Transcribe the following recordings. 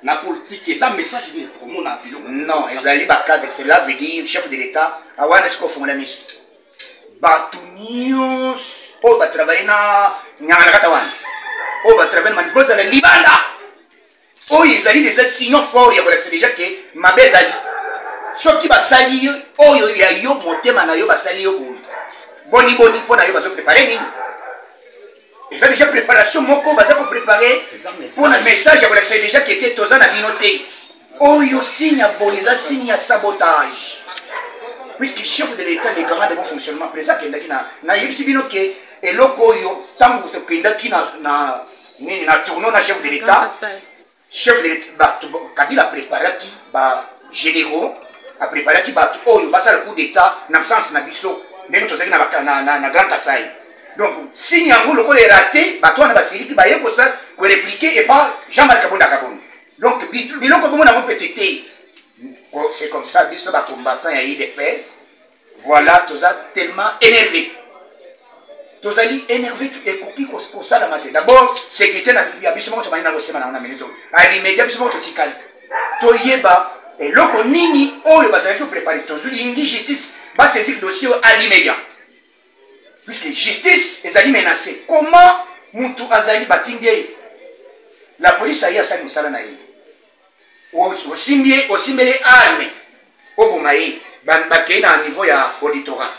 La politique, et ça, message, non, Ezali Bakadre, cela veut dire chef de l'État, Awan Esko Fondamis. Batunius, oh, va travailler na Nyanganatawan. Oh, va travailler na Manibosa, le Libanda. Oh, Ezali des signaux forts, il y a déjà que ma bezali. Ce qui va salir, oh, il y a yo, monter manayo, va salir au bout. Boni, pour nayo, va se préparer. Et ça déjà préparation, mon co va se préparer pour un message à vous déjà qui était tous en abinoté. Oh, yo signe à Bolisa, signe à sabotage. Puisque chef de l'État, les grands de bon fonctionnement, président qui na yipsibino ke et loko yo tangu to kinda ki na tournon na chef de l'État. Chef de l'État, Kabila préparé qui ba généraux, a préparé qui ba oh yo basa le coup d'État na absence na biso, même to na grand Kassai. Donc, si nous avons le raté, nous avons répliquer et pas Jean-Marc Kabonda Kabon. Donc, c'est comme ça, nous sommes combattants et des pèses. Voilà, nous sommes tellement énervés. Nous sommes énervés et coquilles pour ça la matin. D'abord, sécurité, il y a besoin de à l'immédiat, il y a besoin de tical. Toyeba, et l'autre nini, oh, il va se préparer. L'injustice va saisir le dossier à l'immédiat. Puisque justice est menacée. Comment Moutou Azali Batingé? La police a eu à ça nous salanaï. Au simbié armé. Au Boumaï, Bambaké à un niveau à auditorat.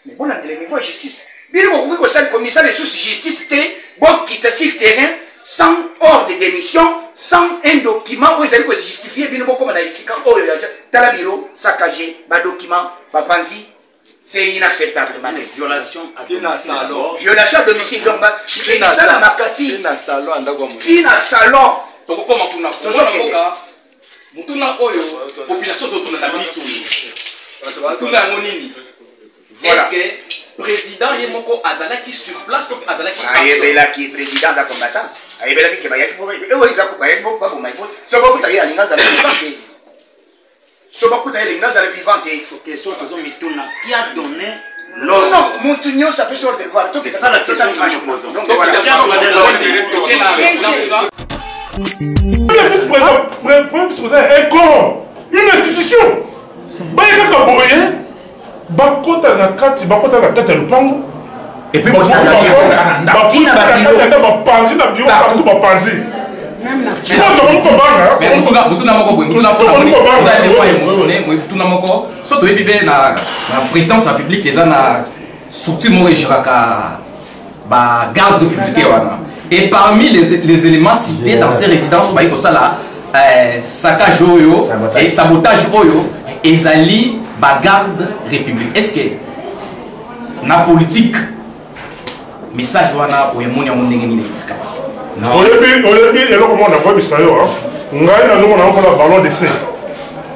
Mais bon, le niveau de justice. Bien vous que ça, le commissaire de sous justice, c'était bon qui était sur le terrain, sans ordre de démission, sans un document où ils allaient justifier. Bien beaucoup comme on a ici, quand oh, Talabiro, saccagé, bas document, Bapanzi. C'est inacceptable. Violation à domicile. Violation à domicile. Donc, qui n'a salon. Donc, comment tu n'as population est-ce que président Yemoko Azalaki sur place donc Azalaki Ayebelaki président da combattant. Ayebelaki qui va y être pour eux ils ont pas être pas pour moi. C'est beaucoup d'ailleurs à l'ingaz à vivante. C'est beaucoup d'ailleurs à l'ingaz à vivante. OK, so tozo mituna qui a donné non, Montignon ça peut sortir de voir. C'est ça la question que je pose. Donc voilà. Le vice-président est corrompu. Une institution. Bayaka Boye. Bakota na kati ya lupango et puis bakota na panzi na bio partout ba panzi c'est quoi ton combat mais mutuna moko boy mutuna pour vous avez pas émotionné mutuna moko surtout bibé na présidence de la République les na structure mo jiraka ba garde républicain wana et parmi les éléments cités dans ces résidences ba iko sala saccage oyo et sabotage oyo ezali ba garde république. Est-ce que na politique message wana oyemoni ya ndenge nini iska non oyebi eloko mona kwa bisayo ngai na longo na ko na ballon d'essai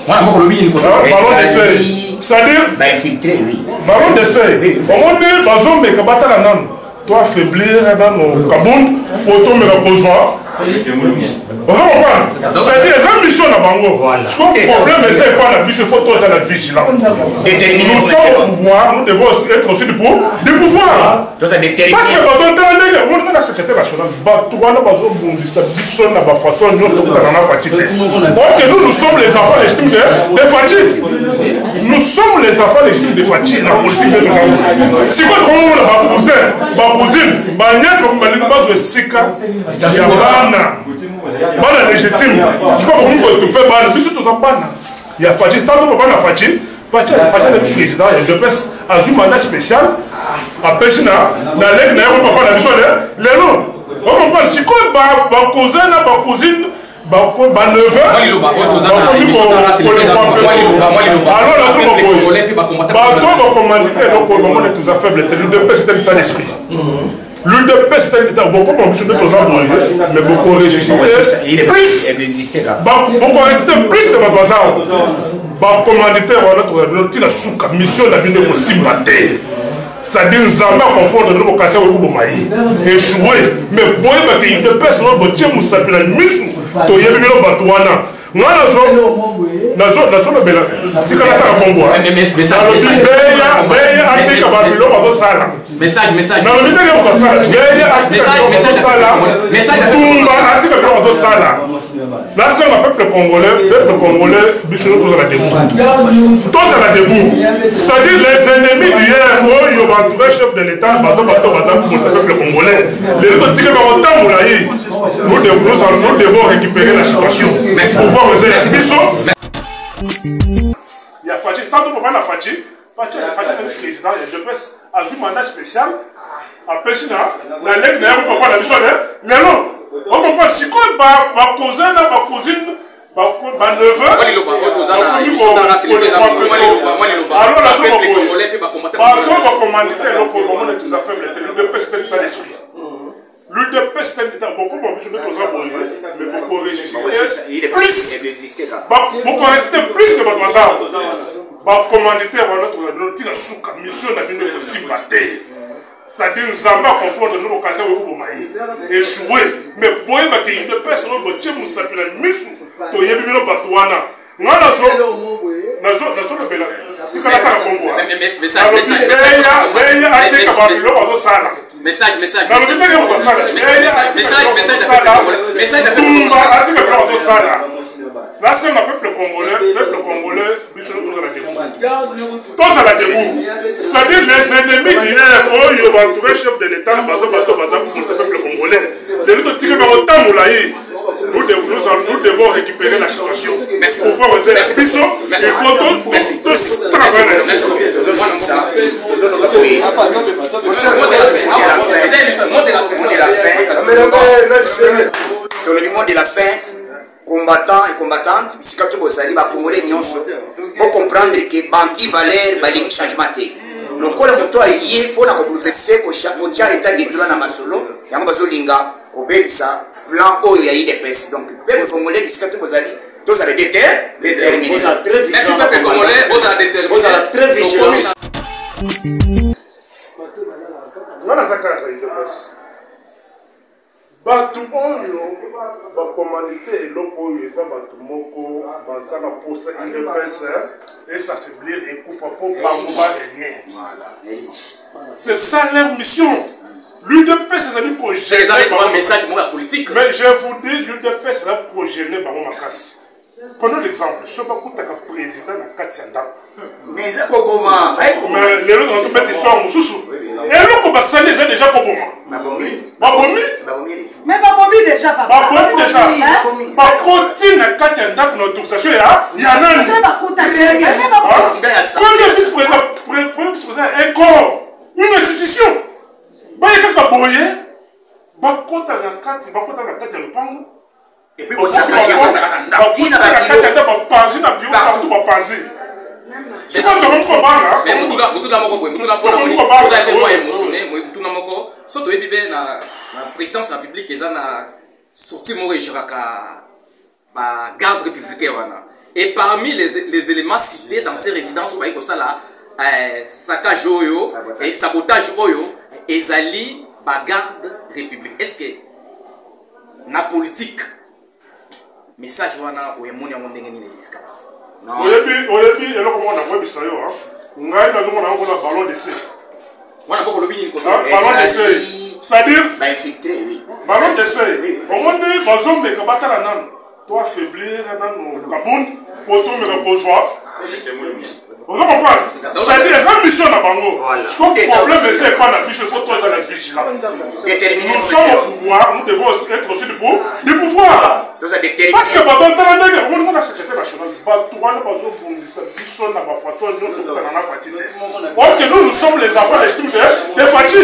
wana moko lobi ni ko ballon d'essai c'est-à-dire ba infiltrer oui ballon d'essai on dit bazombe ka batala nanu to affaiblir dans Kaboun pour tomber la besoin. C'est-à-dire, les ambitions là, Bango. Ce problème, c'est pas la mission, il faut tous être vigilants. Nous sommes au pouvoir, nous devons être aussi du pouvoir. Parce que quand on est secrétaire national, nous sommes les enfants légitimes de Fatih. Nous sommes les enfants légitimes de Fatih, la politique de nous. Si vous trouvez ma cousine, ma nièce, ma Sika, il y a Bana légitime. Je crois que nous tout fait Bana. Mais surtout dans Bana. Il y a Fatih. Tant que Bana Fatih, Fatih est le président. Il y a deux personnes. À un mandat spécial. À Pessina. Dans l'aide, il y a un papa dans les noms. On comprend. Si quoi, ma cousin, ma cousine, ma neveu. L'UDP c'est un état beaucoup ambitionné aux endroits, mais beaucoup ressuscité. Plus, beaucoup resté plus que votre voisin. Bah, commanditaire, on a trouvé la souka mission de la vie de possible. C'est-à-dire, nous avons confondre de l'occasion au Boumaï. Échoué. Mais bon, il y a des personnes qui ont s'appelé la mission. Tu y a eu le batouana. Nous avons le bel. Tu as un combat. Message. Message. Là, c'est un peuple congolais, bichon, tous à la debout. Tous à la debout. C'est-à-dire les ennemis d'hier, il y aura un chef de l'État, pour ce peuple congolais. Nous devons récupérer la situation. Pour voir les bichons. Il y a Fachi, tant que la Fachi est président, il y a deux presses, a un mandat spécial. Après ça, la lègue n'a pas la mission. Mais non, on comprend si quoi, ma cousin, ma cousine, ma neveu, c'est-à-dire Zamba confronte nos occasions au Maï. Échoué. Mais pour une bataille de personnes, on va dire que ça peut être mis sous. Tu y es mis au Batouana. Non, la zone de Bela. Tu connais pas le Congo. Là, c'est un peuple congolais, bichon tous à la debout. Tous à la debout. C'est-à-dire les ennemis d'hier, il y aura un chef de l'État, pour ce peuple congolais. Nous devons récupérer la situation. Pour voir les bichons, il faut tous travailler. Le mot de la fin. Combattants et combattantes, si quand vous allez, les Congolais vont comprendre que Banki Valère va les changement. Donc, quand on est lié pour la prophétie, pour chaque état de droit dans ma solo, il y a un bazolinga, au ça, plan haut, il y a eu des pestes. Donc, le peuple congolais, si quand vous allez, tous allez déterminer. Merci, peuple congolais, vous allez déterminer. Vous allez très vigilants. Voilà ça, il te passe. Batu oyo bakomanité eloko oyo eza bato moko baza na posa indépendance et s'affaiblir et kufa po bango rien. C'est ça leur mission. L'UDPS ezali kogéner message politique. Mais je vous dis l'UDPS ezali kogéner bango makasi. Prenons l'exemple, je suis un président de Katsianda. Mais c'est comment? Mais les autres ont fait histoire au sous. Et l'autre basali est déjà comment? Babomi. Mais Babomi déjà, papa. Babomi déjà. Bakoti na Katsianda pour l'autorisation, il y en a un. Premier vice-président est corps. Une institution. Bayeka Kaboye. Bakota na Katsianda le pango. Et puis, vous savez, il y a c'est pas mais mutuna moko boy mutuna pona moni vous avez moi émotionné mutuna moko soto ebibe na présidence de la République eza na sorti moko ejuraka ba garde républicain wana et parmi les éléments cités dans ces résidences on va dire ça là saccage oyo et sabotage oyo ezali ba garde républicain. Est-ce que na politique message wana oyemoni yango ndenge nini esika oyebi eloko mwana kwebisa yo ngai na ngomona ngo na ballon d'essai wana boko lobi nini ko ballon d'essai c'est-à-dire infiltré oui ballon d'essai omoni bazombe ka batala nano to affaiblir nano kabund poto me ko joie on va comprendre c'est-à-dire la mission na bango comme problème c'est pas la mission faut tous aller vigilant déterminer nous sommes au pouvoir nous devons être aussi du pouvoir parce que bato ntana ndenge omoni na secrétaire national bato wana bazobundisa biso na bafaçon nyonso kutana na Fati or que nous sommes les enfants légitimes de Fati.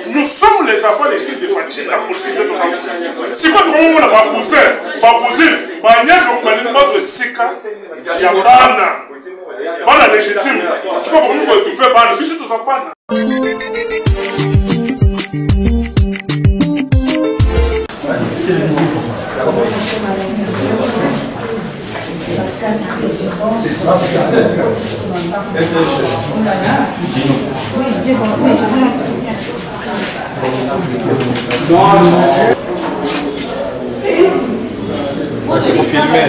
Nous sommes les enfants légitimes de Fati, la politique de nos enfants. Si quoi tout na ba cousin ba cousine ba nièce ba balinga bazo sika ya bana légitime si quoi pour nous tout faire bana biso tout ça bana. Filmer,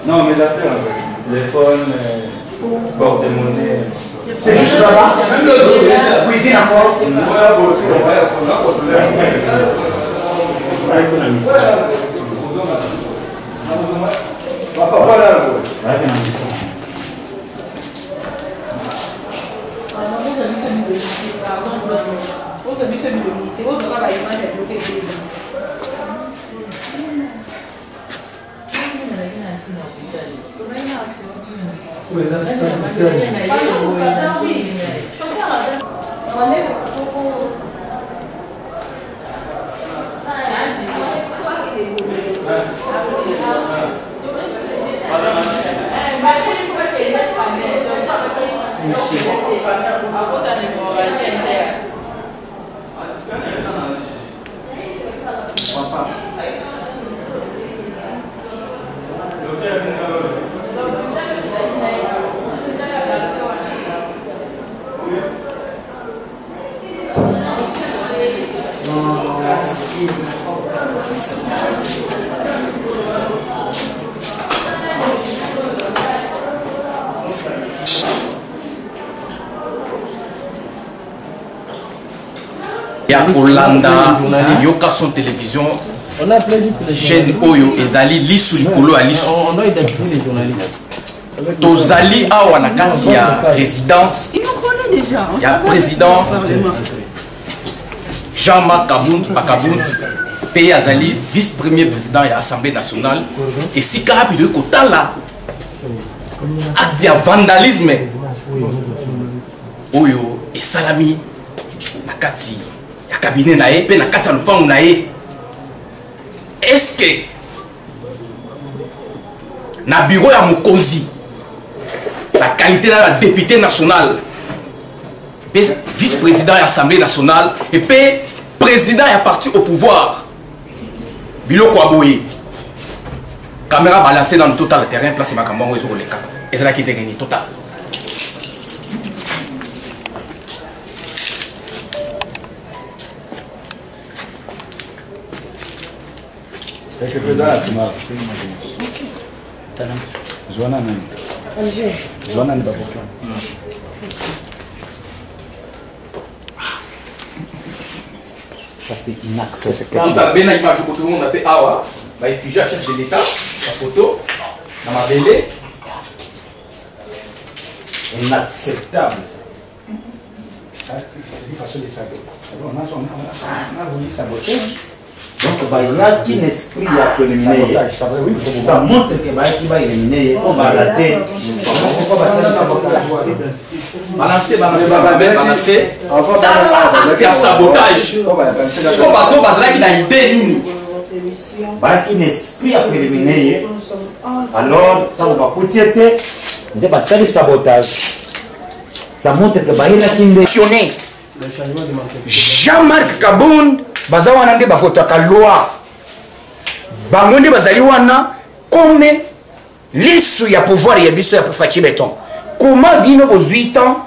Non, mes affaires, téléphone, porte-monnaie. C'est juste là-bas. Cuisine encore. Ya Olanda yoka son télévision chaîne oyo ezali lisu likolo ya lisu tozali awa na kati ya résidence ya président Jean-Marc Bakabund pe azali vice-premier président ya Assemblée nationale esika rapide kotala acte ya vandalisme oyo esalami na kati ya cabinet na ye pe na kati ya lupango na ye. Est-ce que na bureau ya mokonzi la qualité na député national pe vice-président ya Assemblée nationale et pe président ya parti au pouvoir biloko aboye caméra balancée dans le total terrain place makambo ezo koleka ezalaki ndenge ni total. C'est inacceptable. Quand tu as bien l'image, tout le monde a fait Awa, bah, il fige à chef de l'État, la photo, dans ma belle. Inacceptable ça. C'est une façon de saboter. On a voulu saboter. Donc, il y a qu'un esprit à éliminer. Ça montre que il va éliminer. On va la tête. Balancer. Dans la sabotage. Ce qu'on va dire, c'est qu'il a une idée. Il y a qu'un esprit à éliminer. Alors, ça, on va continuer. C'est le sabotage. Ça montre que il y a qu'une idée. Jean-Marc Kabund baza wana nde bafotaka loi bango nde bazali wana comme lisu ya pouvoir ya biso ya Faci Beton. Comment bino bo 8 ans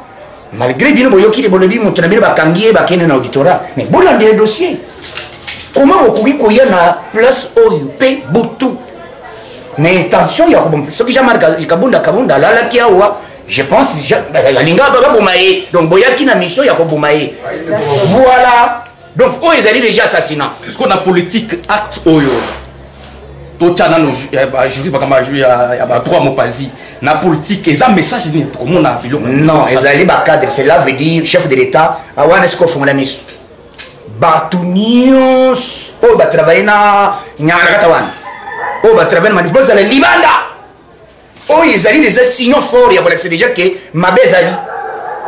malgré bino boyoki de bolobi mutu na bino bakangi ye bakene na auditorat mais bolandela dossier comment bokoki koya na place oyo pe butu na intention ya kobomba soki Jean-Marc Kabunda alalaki awa. Je pense que donc boyaki na mission ya koboma ye. Voilà. Donc oh ils allaient déjà assassinat. Parce qu'on a politique acte oyo. To tchana no juri bakama juri ya ba droit mopazi. Na politique et ça message ni comment on a appelé. Non, ils allaient ba cadre, cela veut dire chef de l'état awana esko fonga mission. Batunios oh ba travailler na nyana katawan. Oh ba travailler na boss la libanda. Oh ils allaient des signaux forts ya c'est déjà que mabezali.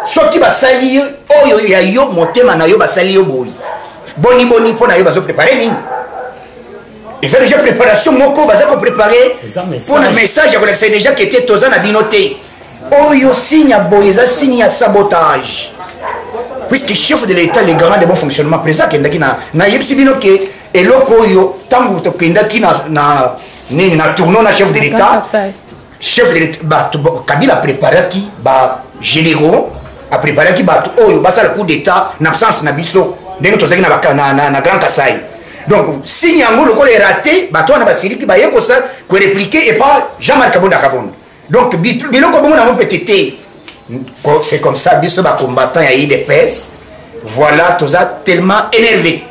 Soki basali oyo ya yo motema na yo basali yo boyi. Boni pona yo bazo préparer nini. Et ça déjà préparation moko baza ko préparer pour le message ya c'est déjà que était toza na binoté. Oyo signe boyi za signe ya sabotage. puisque chef de l'état les garants de bon fonctionnement président kendaki na yebisi bino ke eloko oyo tango tokendaki na tournoi na chef de l'état Kabila préparaki ba généraux a préparaki ba oyo basala coup d'état na absence na biso ndenge tozaki na Grand Kassai. Donc si yango lokolo est raté bato na basiriki ba yeko ça ko répliquer et pas Jean-Marc Kabonda. Donc biloko bongo na mo petite. C'est comme ça biso ba combattant ya IDPS. Voilà, toza tellement énervé.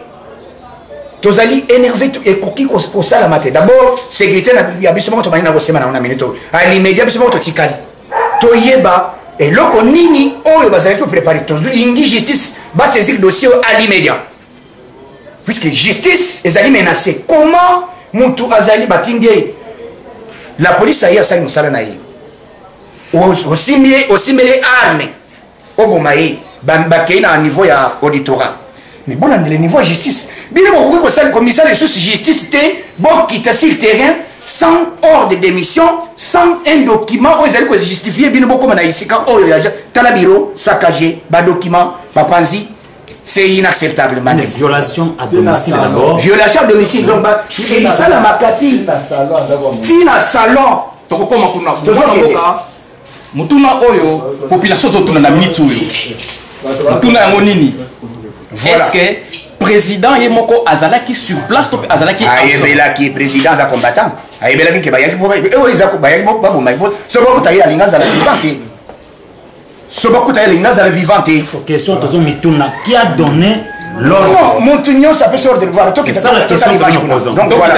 Tozali énervé et koki ko sala maté. D'abord, sécurité na biso mo to bani na bosema na minute. À l'immédiat biso mo to tikali. To yeba et loko nini oyo bazali ko préparer to lingi justice ba saisir dossier à l'immédiat. Puisque justice ezali menacée. Comment mutu azali batingé la police a sali musala na ye. Aussi mêlé armes. Obomaye bakei na niveau ya auditorat. Mais bon, le niveau de justice. Bien, vous avez le commissaire de justice, bon, qui est sur le terrain, sans ordre de démission, sans un document, vous allez justifier, bien, beaucoup de ici, quand on y a un bureau, saccagé, un document, un panzi, c'est inacceptable. Une violation à domicile d'abord. Violation à domicile, donc, et ça, la makati, fina salon. Donc, comment on a mutuna oyo, population zotuna na minute oyo. Mutuna yango nini? Est-ce que le président est azalaki sur place ou azalaki qui est président za combattant ayebelaki ke bayaki bayaki sobo kutaye alinga za vivante sobo kutaye alinga za vivante question tozo mituna qui a donné l'ordre Montignon ça peut sortir de voir c'est ça la question que nous posons donc voilà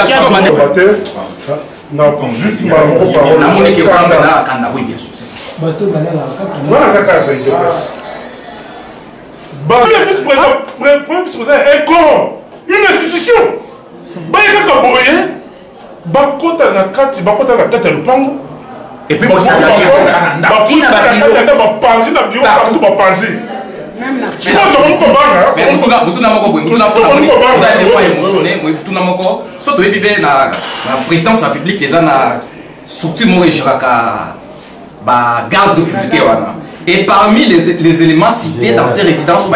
le vice-président est corrompu. Une institution. Et puis, et parmi les éléments cités dans ces résidences,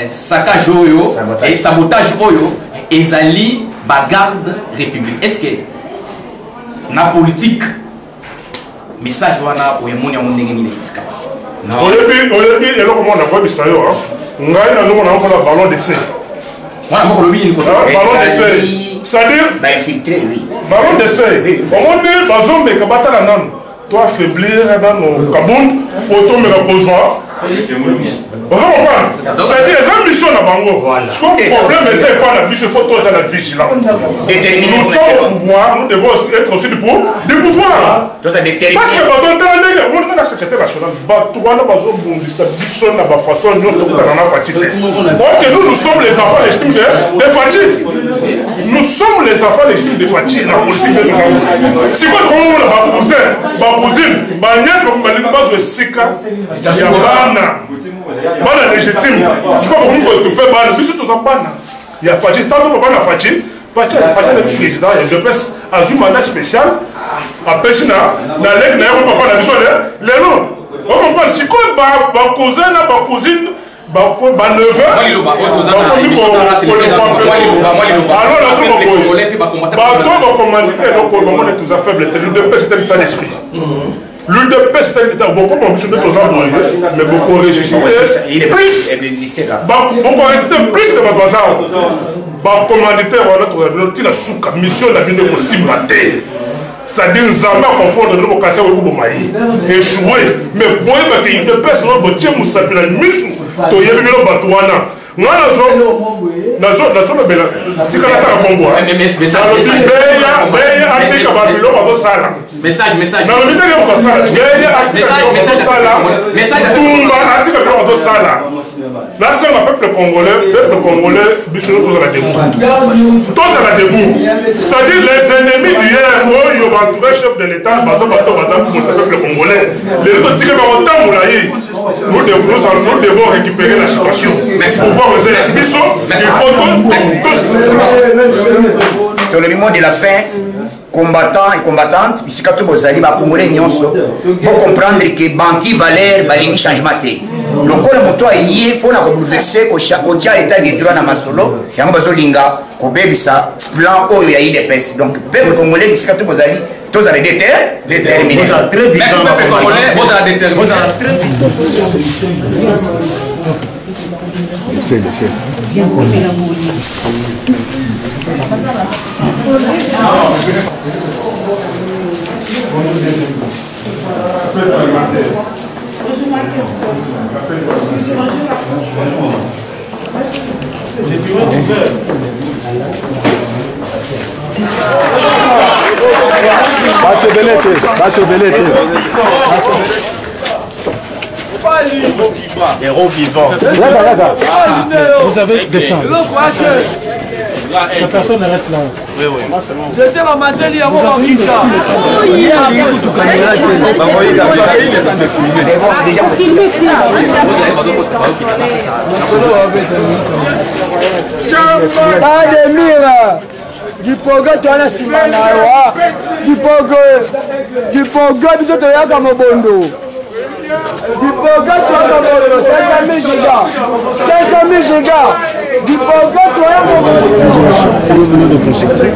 saccage oyo et sabotage oyo, ezali bagarde république. Est-ce que na politique message wana oyemoni yango ndenge nini esika? Non. Oyebi eloko mona na bobi sayo ngai na lomo na ko ballon d'essai. Wana moko lobi ni ko ballon d'essai. C'est-à-dire ba infiltrer lui. Ballon d'essai. On dit bazombe ka batala nanu. Toi affaiblir dans nos Kaboun pour tomber la cause. C'est-à-dire, les ambitions à Bango. Ce qu'on problème, c'est pas la mission, il faut tous être vigilants. Nous sommes au pouvoir, nous devons être aussi du pouvoir. Parce que quand on est secrétaire national, nous sommes les enfants légitimes des Fatih. Nous sommes les enfants légitimes des Fatih. La politique de si vous trouvez ma cousine, ma nièce, ma nièce, Sika, il y a bana légitime. Je crois que tu fais bana, mais surtout bana. Il y a Fatih, tant que bana Fatih, Fatih est président, il y a deux places, à un mandat spécial, à Pessina, dans l'aide n'a pas la mission, les noms. On comprend, si quoi, ma cousin, ma cousine, ma neveu, l'UDP c'est un état beaucoup ambitionné aux employés, mais beaucoup résisté plus. Beaucoup résisté plus que votre voisin. Bah commanditaire on a dit la souka mission la vie de possible mater. C'est-à-dire Zamba confondre le casser au Koumaï échoué mais boy bah il UDP c'est un botier moussapila mission to yebi lo batouana. Moi la zone bela tikala ta Congo. Mais ça message. Non, là, c'est le peuple congolais, tous à la debout. Tous à la debout. C'est-à-dire les ennemis d'hier, ils ont entouré le chef de l'État, pour le peuple congolais. Nous devons récupérer la situation. Pour voir les il faut tous. Dans le mot de la fin, combattants et combattantes, ici quand vous allez, Congolais, vous comprendre que Banti Valère, Balingi changement. lokola moto aye mpona kobouleverse kotia état de droit na masolo yango bazolinga kobebisa plan oyo ya idps donc peuple congolais bisika to bozali tozala déterminé Bato Belete. Héros vivant. Vous avez des chances. La personne reste là. Oui, oui. C'était ma matérie à mon pas de mire. Du pogo, tu as la simanawa. Du pogo, biso to yaka mobondo. Du pogo, tu as mobondo. 500 000 gigas. 500 000 gigas. Du pogo, tu as mobondo. Vous venez de consulter.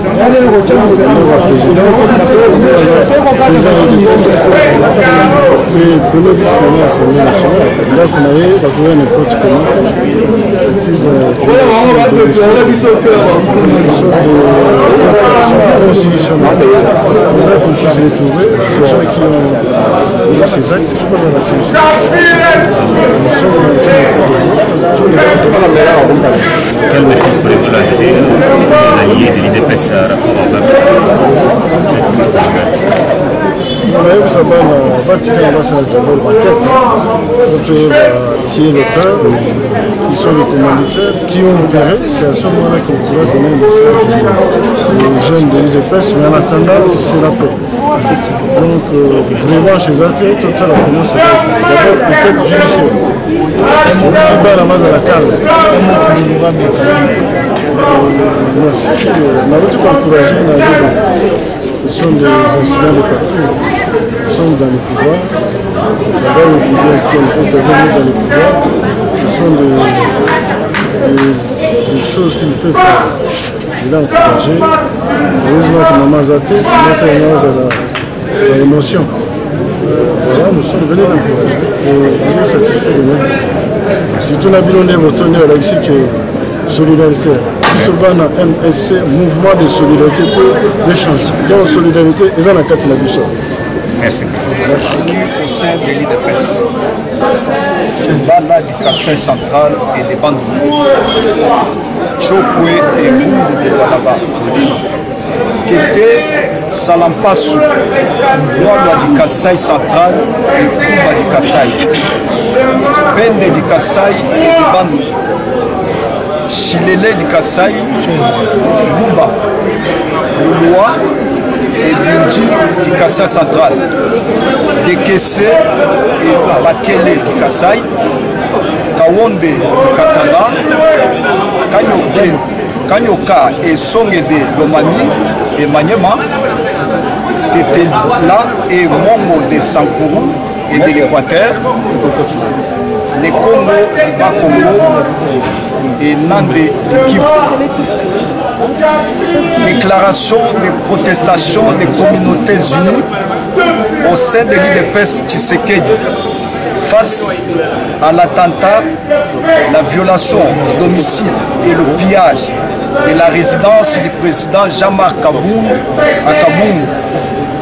Et pour le vice-président de l'Assemblée nationale, là qu'on avait trouvé n'importe comment, c'est-à-dire constitutionnelle. Là qu'on puisse les trouver, ces gens qui ont ces actes qui peuvent la solution. Quel message pourriez-vous lancer aux alliés de l'IDPS à rapport à cette triste nouvelle? Vous savez, on va tirer d'abord la tête, qui est l'auteur, qui sont les commanditaires, qui ont opéré. C'est à ce moment-là qu'on pourrait donner le message aux jeunes de l'IDPS, mais en attendant, c'est la paix. Donc, vraiment, chez Alté, total, on commence à d'abord peut-être judiciaire. C'est pas la masse à la carte. Merci. On a tout encouragé. Ce sont des incidents de parcours. Nous sommes dans le pouvoir. D'abord, le pouvoir qui est intervenu dans le pouvoir. Ce sont des choses qui ne peuvent pas encourager. Heureusement que Maman Zate, c'est notre à l'émotion. Voilà, nous sommes venus l'encourager. Et on est satisfait de notre visite. Si tout le monde est retourné à la ici que solidarité. Bisobana MSC, mouvement de solidarité pour l'échange. Donc solidarité, ils ont la carte de la Bissau. Merci. Merci au sein de l'IDPS. Bana du Kassai central et des bandes Chokwe et Moundou de Walaba. Kété Salampassou, Mwala du Kassai central et Kuba du Kassai. Pende du Kassai et des bandes. Chilele du Kassai, Gumba, Lulua et Bindji du Kassai central, Dekese et Bakele du Kassai, Kawonde du Katanga, Kanyoka et Songede de Lomami et Maniema, Tetela et Mongo de Sankourou et de l'Équateur, les Congo du Bas-Congo et Nande du Kivu. Déclaration de protestation des communautés unies au sein de l'IDPS Tshisekedi face à l'attentat, la violation du domicile et le pillage de la résidence du président Jean-Marc Kaboum à Kaboum,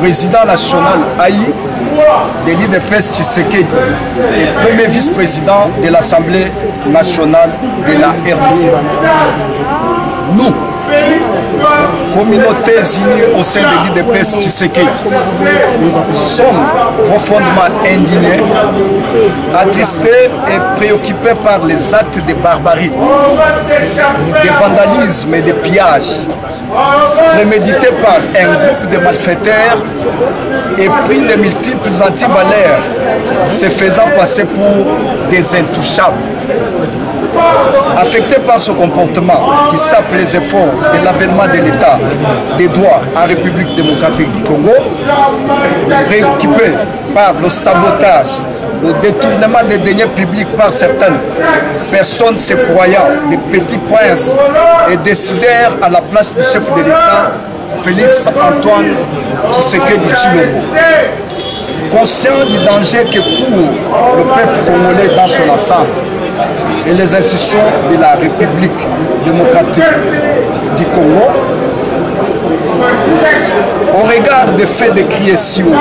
président national Haï de l'IDPS Tshisekedi et premier vice-président de l'Assemblée nationale de la RDC. Nous, communautés unies au sein de l'IDPS Tshisekedi, sommes profondément indignés, attristés et préoccupés par les actes de barbarie, de vandalisme et de pillage prémédités par un groupe de malfaiteurs et pris de multiples antivaleurs, se faisant passer pour des intouchables. Affectés par ce comportement qui sape les efforts de l'avènement de l'État des droits en République démocratique du Congo, préoccupés par le sabotage le détournement des deniers publics par certaines personnes se croyant des petits princes et décidèrent à la place du chef de l'État, Félix Antoine Tshisekedi Tshilombo. Conscient du danger que court le peuple congolais dans son ensemble et les institutions de la République démocratique du Congo, au regard des faits décrits ci haut,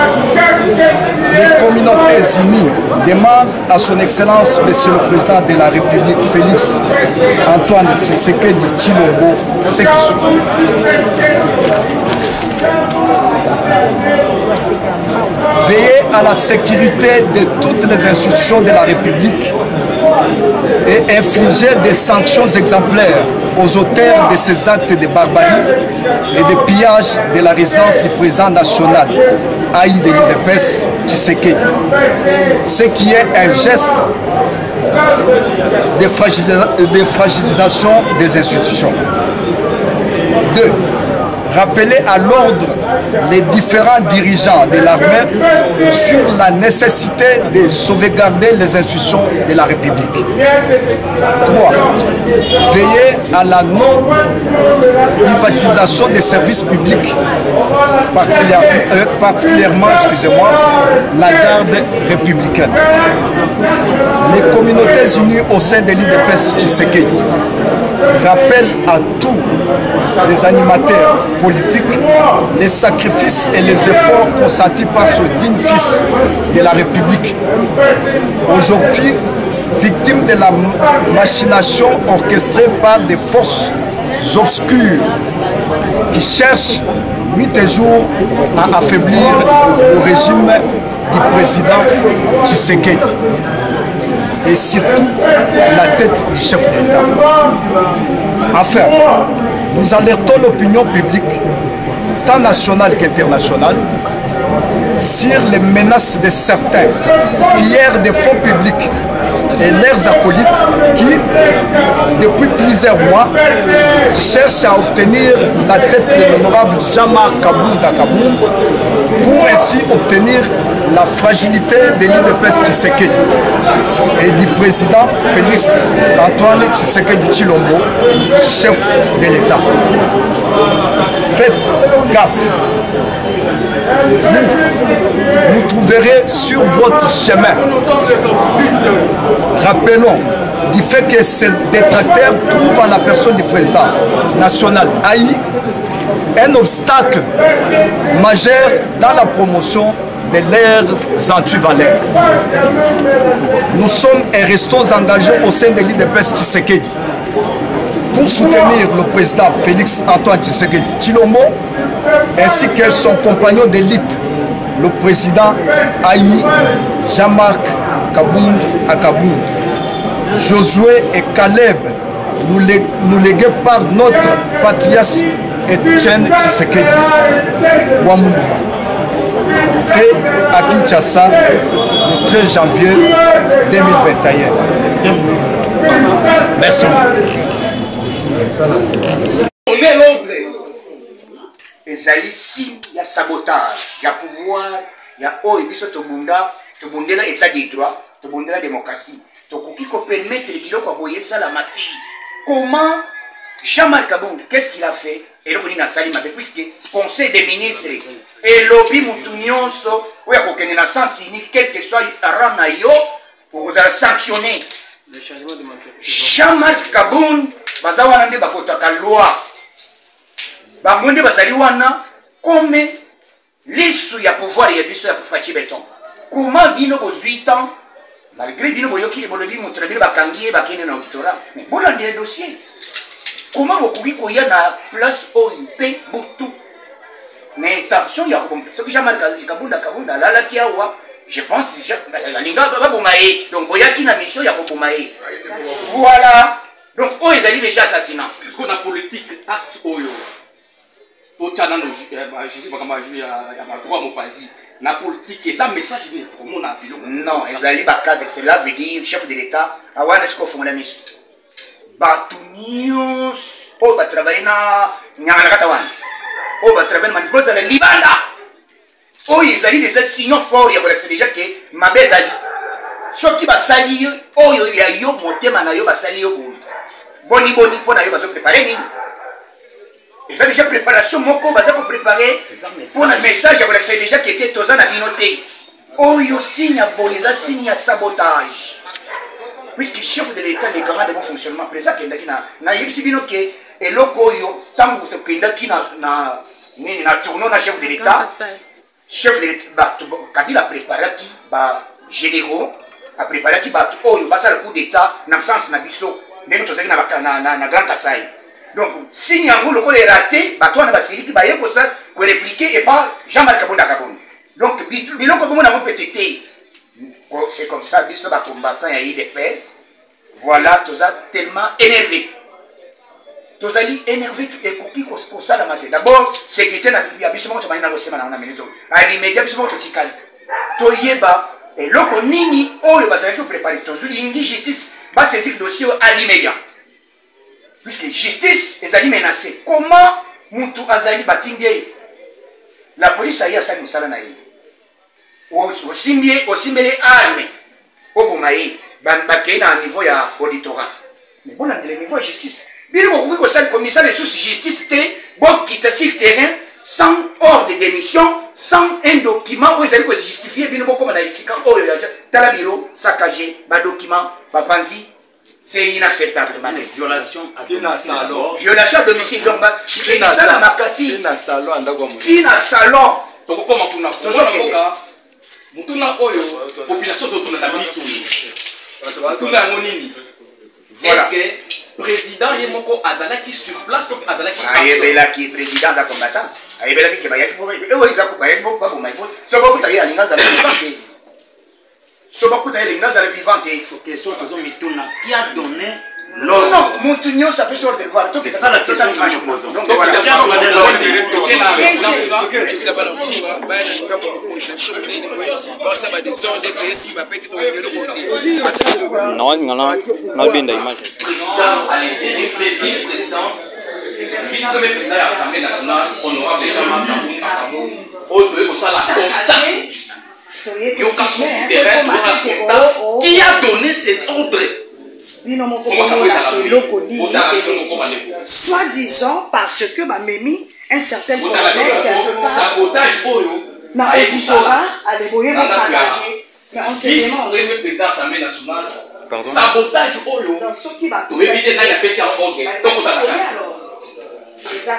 les communautés unies demandent à son Excellence, Monsieur le Président de la République, Félix Antoine Tshisekedi Tshilombo, ce qui suit. Veiller à la sécurité de toutes les institutions de la République et infliger des sanctions exemplaires aux auteurs de ces actes de barbarie et de pillage de la résidence du président national haï de l'UDPS Tshisekedi, ce qui est un geste de fragilisation des institutions. 2. Rappeler à l'ordre les différents dirigeants de l'armée sur la nécessité de sauvegarder les institutions de la République. 3. Veiller à la non-privatisation des services publics, particulièrement, la garde républicaine. Les communautés unies au sein de l'UDPS Tshisekedi rappellent à tous les animateurs politiques les sacrifices et les efforts consentis par ce digne fils de la République. Aujourd'hui, victime de la machination orchestrée par des forces obscures qui cherchent nuit et jour à affaiblir le régime du président Tshisekedi et surtout la tête du chef d'État. Enfin, nous alertons l'opinion publique, tant nationale qu'internationale, sur les menaces de certains pilleurs des fonds publics et leurs acolytes qui, depuis plusieurs mois, cherchent à obtenir la tête de l'honorable Jean-Marc Kabunda pour ainsi obtenir la fragilité de l'UDPS Tshisekedi et du président Félix Antoine Tshisekedi Tshilombo, chef de l'État. Faites gaffe. Vous nous trouverez sur votre chemin. Rappelons du fait que ces détracteurs trouvent à la personne du président national haï un obstacle majeur dans la promotion de leurs antivaleurs. Nous sommes et restons engagés au sein de l'UDPS Tshisekedi pour soutenir le président Félix Antoine Tshisekedi Tshilombo ainsi que son compagnon d'élite, le président Haï Jean-Marc Kabunda, Josué et Caleb, nous légués par notre patriarche Etienne Tshisekedi Wamouba, fait à Kinshasa le 13 janvier 2021. Merci. On est l'autre. Ezali signe ya sabotage, ya pouvoir, ya oyo biso tobundela état de droit, tobundela démocratie. Tokoki ko permettre biloko boye sala mati. Comment Jean-Marc Kabunda, qu'est-ce qu'il a fait? Et le Koni Nasali m'a puisque conseil des ministres et lobby mutunyonso oya kokene na sens unique quel que soit rang yo pour vous sanctionner. Jean-Marc Kabunda bazawana nde bakotaka loi. Bamonde bazali wana comme lisu ya pouvoir ya biso ya kufachi beton. Comment bino bo 8 ans malgré bino boyoki le bolobi mutrabile bakangiye bakene na auditorat. Mais bolandi le dossier. Comment vous pouvez y aller à la place OUP Boutou? Mais attention, il y a ce que Jean-Marc Kabunda, là qui a je pense que la Linga va boumaï. Donc, Boyaki na mission, il y a boumaï. Voilà. Donc, oh, ils allaient déjà assassinat. Parce qu'on a politique, acte Oyo. Pour je sais pas comment jouer à droit mon pays. La politique, et ça, message, pour mon avis. Non, ils allaient à cadre, cela veut dire chef de l'État, à Wan est-ce qu'on fait la mission? Batunios, oh, va travailler na Nyanganatawan. Oh, va travailler na Manipose à la Libanda. Oh, ils allaient des signaux forts, il y a déjà que ma bezali. soki basali oyo ya yo motema na yo basali yo boni mpo na yo bazoprépare nini eza déjà préparation moko baza kopréparé mpona message ya kolakisa déjà kete toza na bino te oyo signe ya boye eza signe ya sabotage puisque chef de l'état les garants de bon fonctionnement président akendaki nayebisi bino ke eloko oyo ntango tokendaki na tournon na chef de l'état kabila apréparaki bagénéraux apréparaki bato oyo basala coup d'état na absence na biso ndenge tozalaki na grand kasai donc signe yango lokola erate bato wana basiliki baye korépliquer epa Jean-Marc Kabonda Kabonda donc biloko bongo nango pete te c'est comme ça biso bacombattant ya IDPS voilà toza tellement énervé tozali énervé ekoki kosalama te d'abord sécurité ya biso moko tobangi na kosema nango na minute alimedia biso moko totikali toyeba eloko nini oyo bazalaki koprépare tolingi justice basaisir dossier oyo alimedia puisque justice ezali menacé comment mutu azali batindi la police ayi asali mosala na ye osimbeli arme oboma ye bakei na niveau ya auditorat mais bolandela niveau ya justice bino bokoki kosali commissaire lisusu justice te bokita sur terrain sans ordre de démission sans un document oyo ezali kozustifie bino bokoma na esika oyo tala biro saccagé badocument bapanzi c'est inacceptable violation à domicile donc esala makati tina salon tokokoma kuna mutuna oyo population totuna na bituni mutuna yango nini est-ce que président ye moko azalaki sur place donc azalaki ayebelaki président aza combattant ayebelaki ke bayaki oyo bayaki baboma sobokuta ye alinga azala vivant te sobokuta ye alinga azala vivant te question tozo mituna qui a donné l'ordre mutu nyonso apesi ordre voir donc c'est ça la question que je pose donc voilà nabinda image président à l'intérieur président vice-président ya assemblée nationale honorable Jean-Marc Kabonda oyo toye kosala constat yoka souterrain toyona constat qui a donné cet ordre soi-disant parce que bamemi un certain problème sabotage oyo na auditorat aleboye basalaje mais on se demande président assemblée nationale sabotage oyo toyebi te nani apesi ya ordre tokotala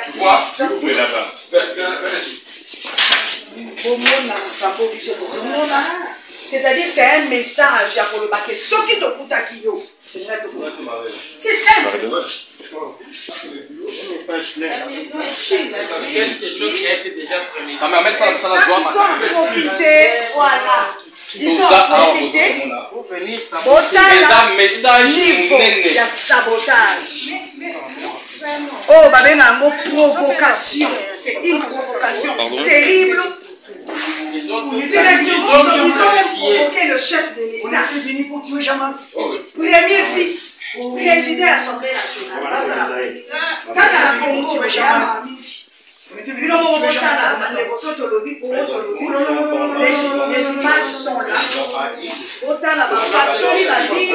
tu vois ouvre là-bas c'est-à-dire c'est un message ya koloba ke soki tokutaki yo c'est simple quelque chose qui a été déjà prémédité. Ils ont profité, voilà. Ils ont profité. Niveau de sabotage. Oh, babengango provocation. C'est une provocation terrible. Ils ont même provoqué le chef de l'État. Premier fils. Président de l'Assemblée nationale. Quand à la Congo, les images sont là. Autant la façon la vie.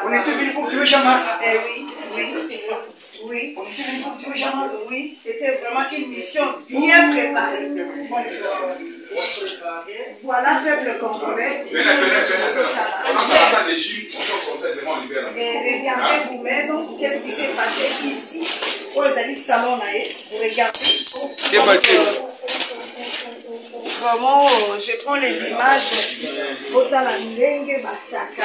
On était venu pour tuer Jean-Marc. Eh oui. Oui, oui, c'était vraiment une mission bien préparée. Voilà, peuple congolais. Et regardez vous-même qu'est-ce qui s'est passé ici. Vous allez salon là, vous regardez. Vraiment, je prends les images. Autant la ndenge basaka.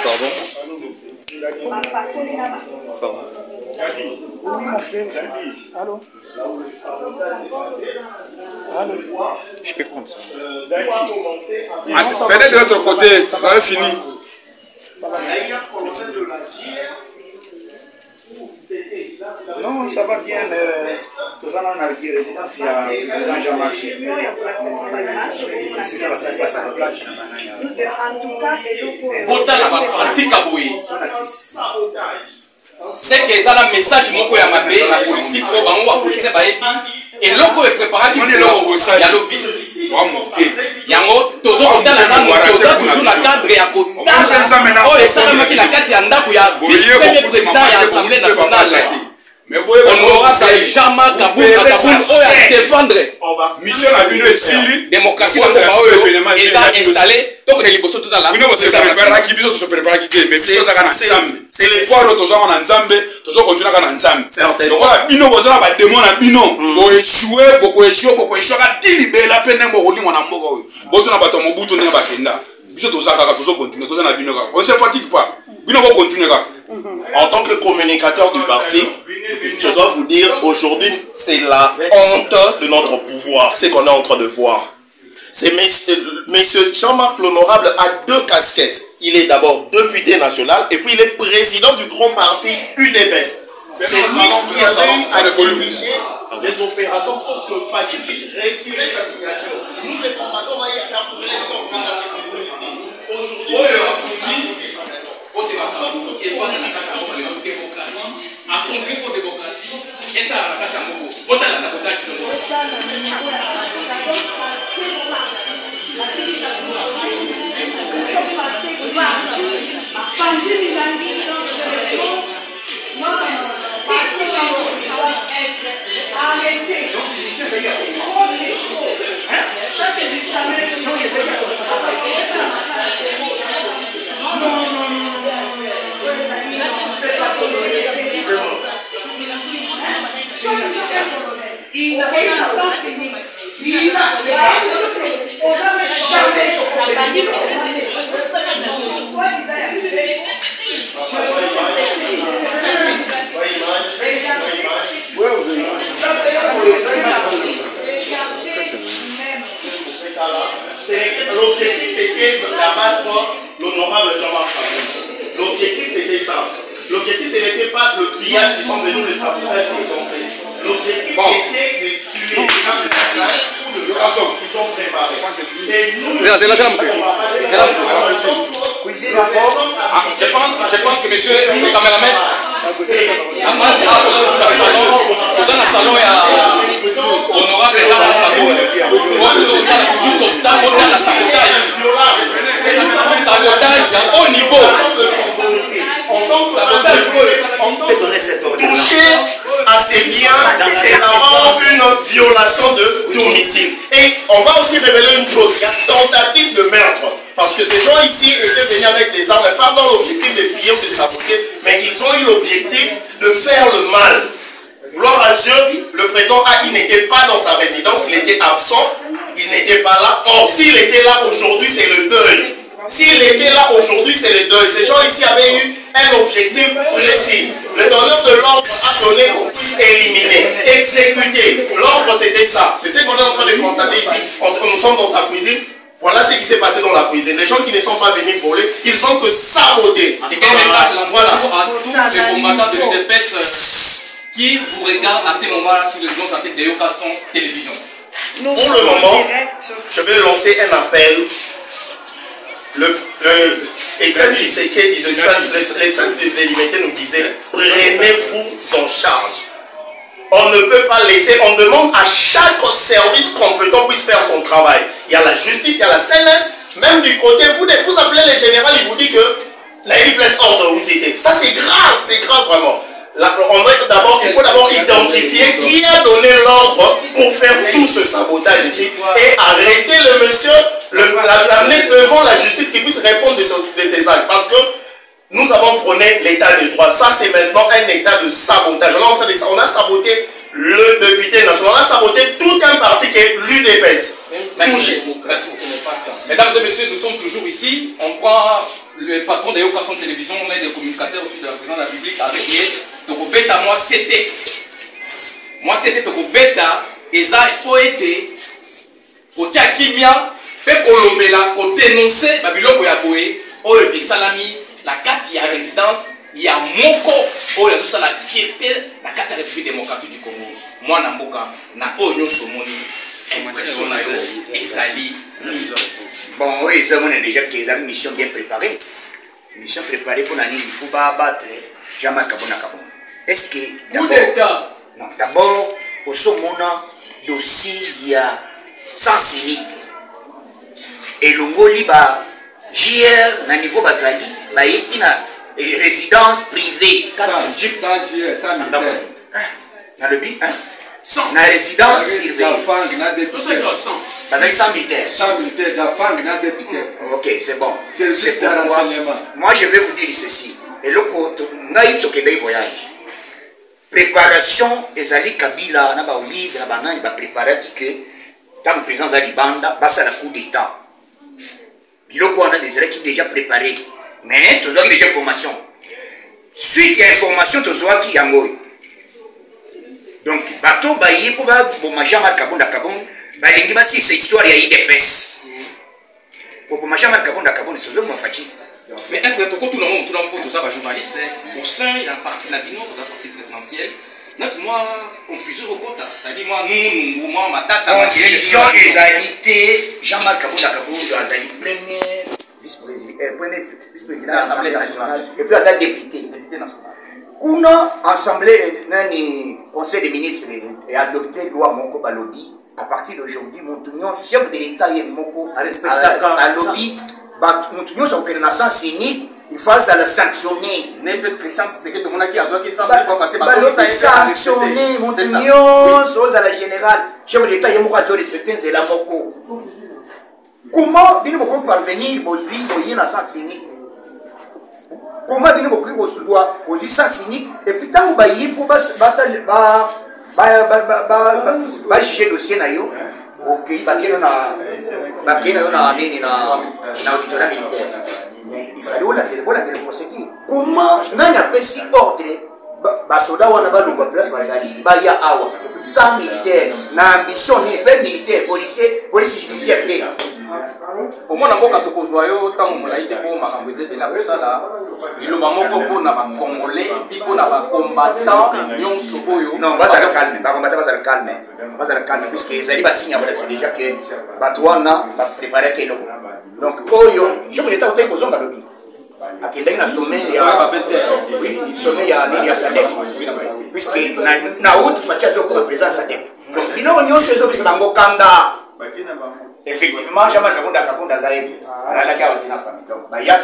Oui, mon frère. Allô? Allô? Je peux prendre ça. Venez de l'autre côté, ça va fini. Non, ça va bien. Tous en a une résidence, il y a Jean-Marc. En tout cas, botala ba pratique aboye. C'est que ça la message moko ya mabe la politique ko bango wa politique ba yebi et loko e préparer qui ya lobby. Yango tozo kotala na tozo toujours na cadre ya kotala. Oh et ça la qui na kati ya ndako ya vice-premier président ya Assemblée nationale. Mais on aura ça Jean-Marc Kaboul à défendre mission la bino esili démocratie dans le événement est installé donc les liboso tout à l'heure bino se prépare qui biso se prépare qui mais biso za kana nzambe c'est les fois tozo na nzambe tozo continuer kana nzambe donc la bino bozo na ba démon na bino bo échouer ka dilibela pene mo rolimo na mboka oyo boto na bato mobutu na bakenda biso tozo kaka tozo continuer tozo na bino kaka on se fatigue pas bino bo continuer kaka. En tant que communicateur du parti, je dois vous dire, aujourd'hui, c'est la honte de notre pouvoir, c'est qu'on est en train de voir. C'est monsieur Jean-Marc l'Honorable a deux casquettes. Il est d'abord député national et puis il est président du grand parti UDPS. C'est lui qui avait à diriger les opérations pour que Fatih puisse retirer sa signature. Nous, les combattants, on va y faire pression sur la révolution ici. Aujourd'hui, on va saboter sa maison. L'objectif c'était d'abattre l'honorable Jean-Marc Kaboul. L'objectif c'était ça. L'objectif ce n'était pas le pillage qui sont venus, le sabotage qu'ils ont fait. L'objectif c'était de tuer les gens de la ou de personnes qui sont préparées. Et nous, je pense que monsieur le caméraman dans le salon honorable Jean-Marc Kaboul toujours constant dans la sabotage à haut niveau. Toucher à ces biens, c'est d'abord une violation de domicile. Et on va aussi révéler une chose, il y a tentative de meurtre. Parce que ces gens ici étaient venus avec des armes, pas dans l'objectif de piller ou de saboter, mais ils ont eu l'objectif de faire le mal. Gloire à Dieu, le président A, il n'était pas dans sa résidence, il était absent, il n'était pas là. Or, s'il était là aujourd'hui, c'est le deuil. S'il était là aujourd'hui, c'est le deuil. Ces gens ici avaient eu un objectif précis. Le donneur de l'ordre a donné qu'on puisse éliminer, exécuter. L'ordre, c'était ça. C'est ce qu'on est en train de constater ici. Nous sommes dans sa cuisine. Voilà ce qui s'est passé dans la cuisine. Les gens qui ne sont pas venus voler, ils sont que sabotés. Et quel message voilà. À tous les combattants de l'UDPS qui vous regardent à ces moments-là sur les gens en tête de Yokason Télévision? Pour le moment, je vais lancer un appel. Etienne Tshisekedi, l'exemple de l'Limité nous disait, prenez-vous en charge. On ne peut pas laisser, on demande à chaque service compétent puisse faire son travail. Il y a la justice, il y a la CNS, même du côté, vous appelez les généraux, ils vous disent que la place ordre où c'était. Ça c'est grave vraiment. Il faut d'abord identifier qui a donné l'ordre pour faire tout ce sabotage ici et arrêter le monsieur, l'amener devant la justice qui puisse répondre de ses actes. Parce que nous avons prôné l'état de droit. Ça, c'est maintenant un état de sabotage. On a saboté le député national, on a saboté tout un parti qui est l'UDPS. Merci. Mesdames et messieurs, nous sommes toujours ici. On prend le patron de Yokason Télévision, on est des communicateurs aussi de la présidence de la République avec lui. Tokobeta, moi c'était Tokobeta, Eza Poete, Kotia Kimia, Pe Kolobela, Ko dénoncer, Babiloko Yaboé, Oyo Salami, la carte ya résidence, il y a Moko, Oyo tout ça la fierté, la carte de la République démocratique du Congo. Moi, Namboka, na Oyo Somoni, impression na yo, Ezali, Bon, oui, ça, on a déjà une mission bien préparée. Mission préparée pour l'année, il faut pas abattre Jean-Marc Kabonda. Est-ce que d'abord, non, d'abord, au sommet, dossier, il y a sens unique. Et l'ongoli, JR, na niveau bazali, il y a une résidence privée. Sans JR, sans militaire. Dans le but, sans résidence privée. Sans militaire. Sans militaire, ok, c'est bon. C'est pourquoi moi je vais vous dire ceci. Et le voyage. Préparation ezali Kabila na ba Oli na banani ba préparer que tant le président Zali Banda basa la coup d'état. Biloko on a des qui déjà préparé. Mais tous ont déjà formation. Suite à information tous ont qui yango. Donc bateau baye pour ba bon Jean-Marc Kabonda ba lingi ba si cette histoire ya IDPS. Pour bon Jean-Marc Kabonda c'est vraiment facile. Mais est-ce que tout le monde, tout ça, journaliste, au sein de la partie Nabino, de la partie présidentielle, notre confusion au côté, c'est-à-dire moi, ma tata. Confusion des alités, Jean-Marc Kabonda premier vice-président de l'Assemblée nationale, et puis à député national. Kuna Assemblée, Conseil des ministres et adopté loi Moko Balobi, à partir d'aujourd'hui, mon chef de l'État et Moko à lobby. Nous sommes en sens unique, il faut la sanctionner. N'importe quel sens, c'est que tout le monde qui a besoin de sanctionner, aux à la générale. Chef de l'État, il y a respecter la Moko. Comment nous pouvons parvenir aux sens unique? Comment nous pouvons aux sens unique? Et puis, tant que vous avez juger le dossier, ok, na auditorat militaire. Mais il fallait la procédure. Comment n'a pas si ordre basoda wana baluba place bazali baya awa sans militaire na ambition ni pas militaire police judiciaire te. Au moins na to kozwa yo tango molaite ko makambo ezete la kosala iloba moko po na ba congolais puis po na ba combattant nyonso oyo. Non, bazala calme, ba combattant bazala calme puisque ezali ba signe voilà c'est déjà que batwana ba préparer que loko. Donc oyo je voulais ta hotel kozonga lobi. Akendaki na sommet ya oui, sommet ya Sadek. Puisque na outu fatia zo ko présent Sadek. Donc bino nyonso ezo bisa bango kanda. Effectivement, Jean-Marc Kabonda Zaïb, à la carte de la famille. Donc, il y a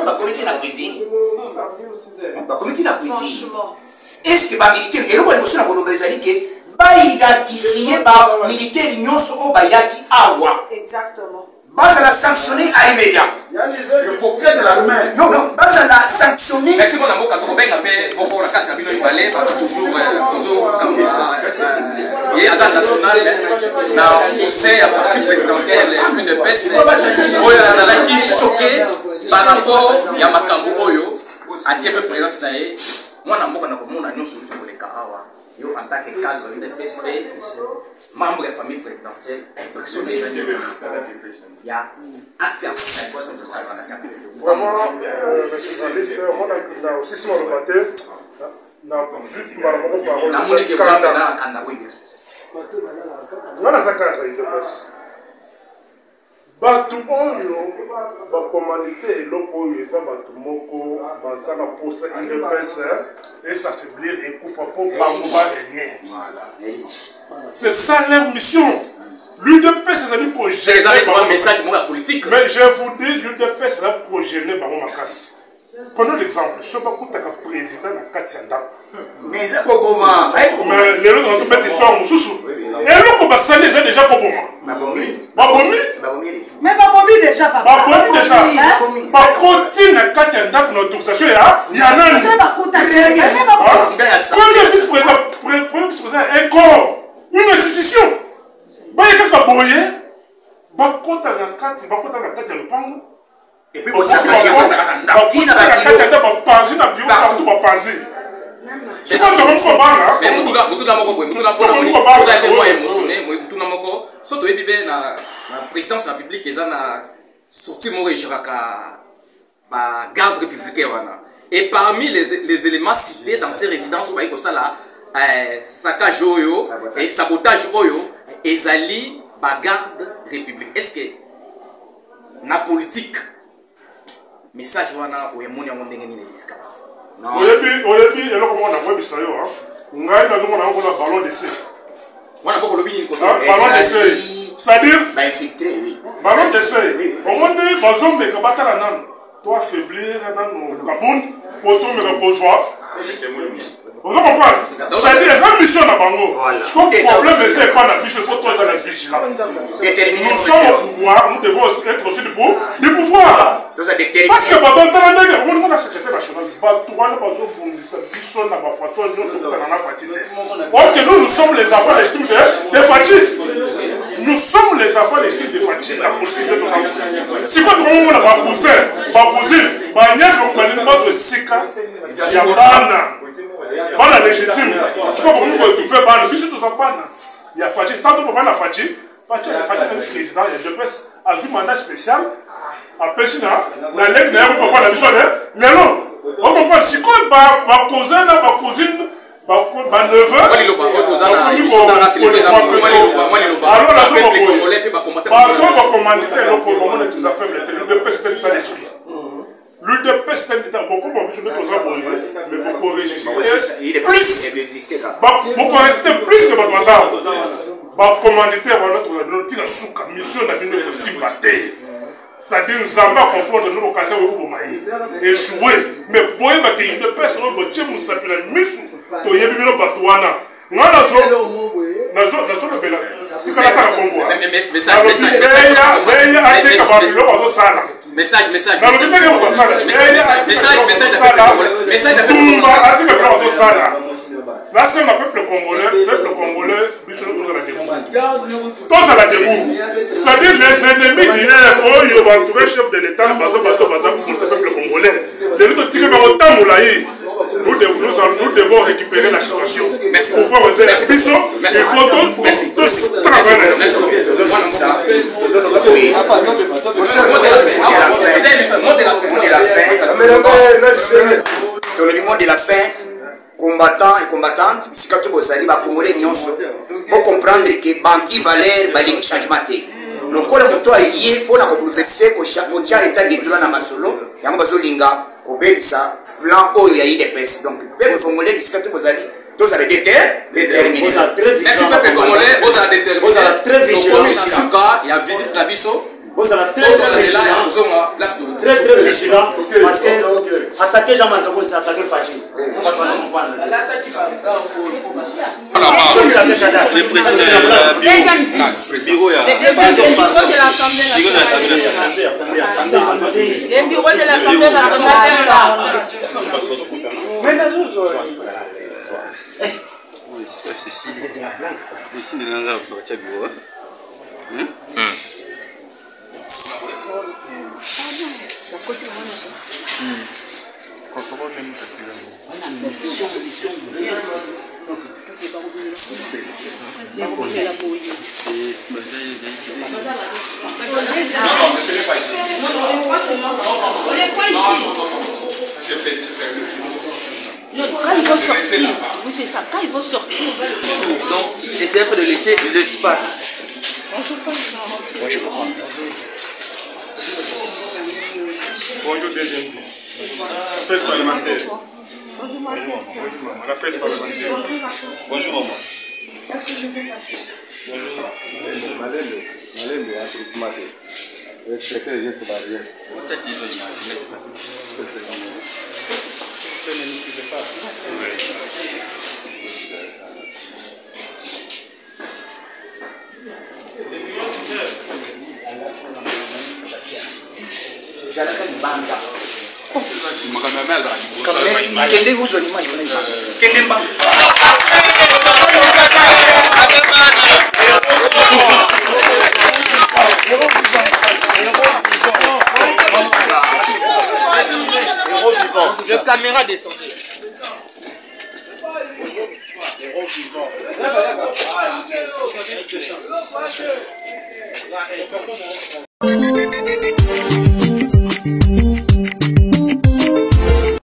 la comité de la cuisine. La comité de la cuisine. Est-ce que les militaires, et le point de vue de la identifier les militaires au Bayaki Awa. Exactement. Base à la sanctionner à immédiat. Le focus de l'armée. Non, base à la sanctionner. Merci beaucoup, on a beaucoup la carte de la balai, toujours comme il y a un national, dans au sein de la partie présidentielle, une épaisse, qui est choqué par rapport à Makambo Oyo, à Dieu présence d'ailleurs. Moi, je suis en tant que cadre de PSP, membre de la famille présidentielle, impressionné. Il y a acte à faire vraiment, monsieur le journaliste, moi, aussi sur le matin, juste par rapport à la monique qui bato oyo bakomandite eloko oyo eza bato moko baza na posa IDPS s'affaiblir ekufa mpo bango barenier. C'est ça leur mission. L'UDPS ezali politique. Mais je vous dis l'UDPS eza progéné bango makasi. Prenons l'exemple, so bakutaka président na kati ya ndako. Mais eza koboma. Mais lelo dans mettre histoire mosusu. Eloko basali eza déjà koboma. Babomi. Mais babomi déjà papa. Babomi déjà. Bakoti na kati ya ndako na autorisation ya nani. Premier vice-président un corps, une institution. Bayeka boye. Bakota na kati ya lupango. Et puis, vous avez présidence de la République, ils ont sorti la garde républicaine. Et parmi les éléments cités dans ces résidences, saccage et sabotage, ils allaient la garde républicaine. Est-ce que na politique message wana oyemoni yango ndenge nini esika oyebi eloko moko nakoyebisa yo ngai nazomona yango na ballon d'essai wana boko lobi nini kote ballon d'essai c'est-à-dire ballon d'essai omoni bazomeka batala nano to affaiblir nano kabuni po tomeka kozwa vous comprenez? C'est-à-dire, c'est une mission à Bango. Ce problème, c'est pas la mission, c'est toi, la vigilance. Nous sommes au pouvoir, nous devons être aussi du pouvoir. Parce que, on a la secrétaire nationale, nous sommes les enfants légitimes des Fatih. Nous sommes les enfants légitimes des Fatih, la politique de nos enfants. Si quoi, on a ma cousine, ma nièce, bana légitime siko bomu ko tu fais bana biso to bana ya Fachi tant que bana Fachi est président de presse a vu mandat spécial a pesina na leg na ko bana biso mais non on comprend siko ba cousin na ba cousine ba neveu wali lo ba kozana biso na télévision alors la peuple congolais pe ba combattre ba commanditer le pour moment tous affaires de presse d'état d'esprit. L'UDP c'est un état beaucoup plus de choses mais beaucoup résister plus beaucoup rester plus que votre mazar ba commanditaire notre la souka mission na bino ko simbaté c'est-à-dire zamba confondre nos occasions au maïs échouer mais boye ba ki UDP c'est no botie musapila misu to yebi bino batwana ngana zo le bela tikala ka Congo message là c'est le peuple congolais tous à la debout c'est-à-dire les ennemis d'hier ils vont trouver chef de l'état pour ce peuple congolais nous devons récupérer la situation pour voir les mission il faut tous travailler le mot de la fin combattants et combattantes si quand vous allez va congolais nyonso pour comprendre que banki valeur balingi changement té le col moto ayé pour na bouleverser ko chaque état de droit na masolo yango bazolinga ko bebisa plan oyo ya IDPS donc peuple congolais si quand vous allez tous allez déterminer merci peuple congolais vous allez déterminer vous allez très vigilant il y a visite la biso vous allez très vigilant parce que attaquer Jean-Marc Kabou c'est attaquer Fachi. Le président bureau de l'Assemblée nationale. Le bureau de l'Assemblée nationale. C'est pas ceci. Ici, il y a un bureau. Quand il faut sortir, oui c'est ça, quand il faut sortir. Donc, essayez un peu de laisser l'espace. Moi je comprends. Bonjour deuxième. Presse parlementaire. Bonjour maman. La presse parlementaire. Bonjour maman. Est-ce que je peux passer? Bonjour. Malène, respectez les gestes barrières. Le caméra descend. Héros vivant.